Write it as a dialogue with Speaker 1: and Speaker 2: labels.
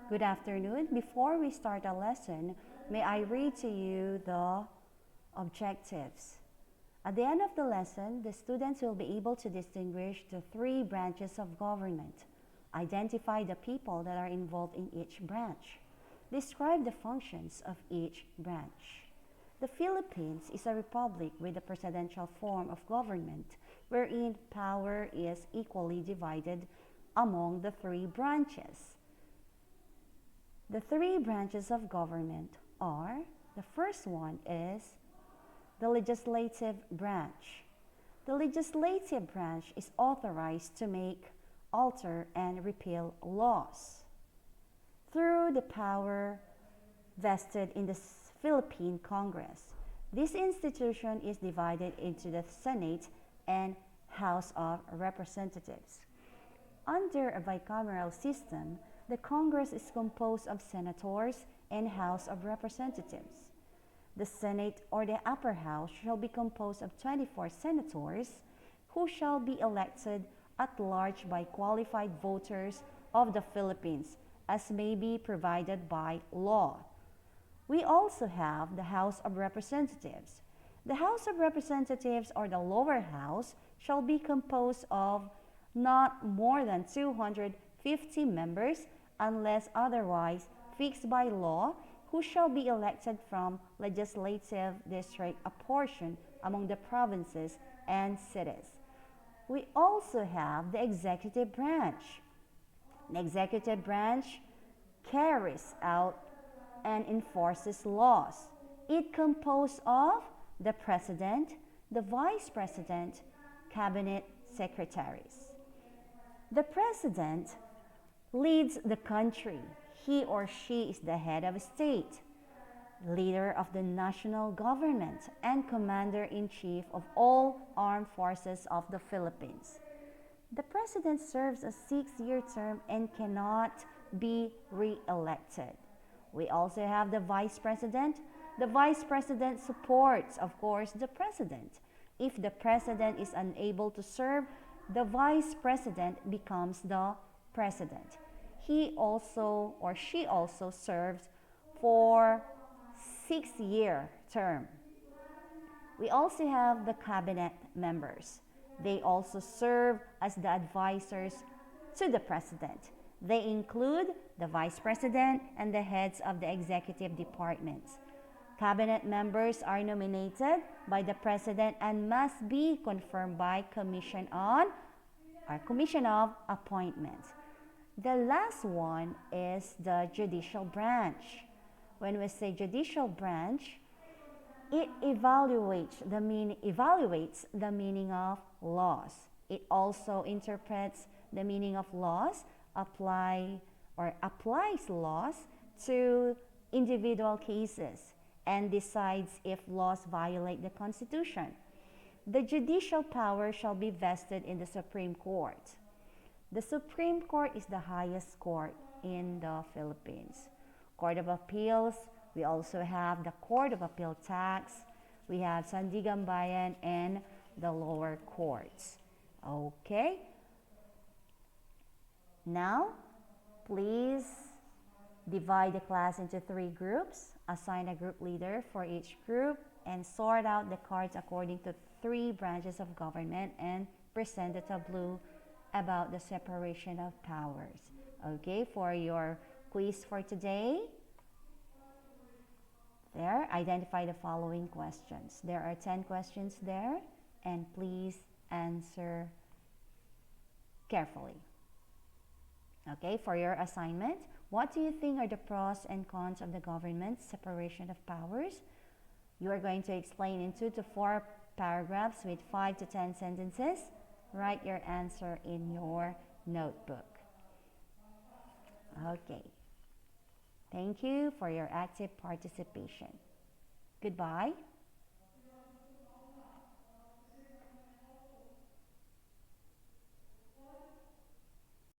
Speaker 1: Good afternoon. Before we start our lesson, may I read to you the objectives. At the end of the lesson, the students will be able to distinguish the three branches of government, identify the people that are involved in each branch, describe the functions of each branch. The Philippines is a republic with a presidential form of government wherein power is equally divided among the three branches. The three branches of government are, the first one is the legislative branch. The legislative branch is authorized to make, alter, and repeal laws. Through the power vested in the Philippine Congress, this institution is divided into the Senate and House of Representatives. Under a bicameral system, the Congress is composed of senators and House of Representatives. The Senate or the upper house shall be composed of 24 senators who shall be elected at large by qualified voters of the Philippines as may be provided by law. We also have the House of Representatives. The House of Representatives or the lower house shall be composed of not more than 250 members unless otherwise fixed by law, who shall be elected from legislative district apportioned among the provinces and cities. We also have the executive branch. The executive branch carries out and enforces laws. It composed of the president, the vice president, cabinet secretaries. The president leads the country. He or she is the head of state, leader of the national government, and commander-in-chief of all armed forces of the Philippines. The president serves a 6-year term and cannot be re-elected. We also have the vice president. The vice president supports, of course, the president. If the president is unable to serve, the vice president becomes the president. He also or she also serves for 6-year term. We also have the cabinet members. They also serve as the advisors to the president. They include the vice president and the heads of the executive departments. Cabinet members are nominated by the president and must be confirmed by Commission of Appointments. The last one is the judicial branch. When we say judicial branch, it evaluates the meaning of laws. It also interprets the meaning of laws, applies laws to individual cases, and decides if laws violate the Constitution. The judicial power shall be vested in the Supreme Court. The Supreme Court is the highest court in the Philippines. Court of Appeals, we also have the Court of Appeal Tax, we have Sandigan Bayan, and the lower courts. Okay? Now, please divide the class into 3 groups, assign a group leader for each group, and sort out the cards according to 3 branches of government and present the tableau about the separation of powers. Okay, for your quiz for today, there, identify the following questions. There are 10 questions there, and please answer carefully. Okay, for your assignment, what do you think are the pros and cons of the government's separation of powers? You are going to explain in 2 to 4 paragraphs with 5 to 10 sentences. Write your answer in your notebook. Okay. Thank you for your active participation. Goodbye.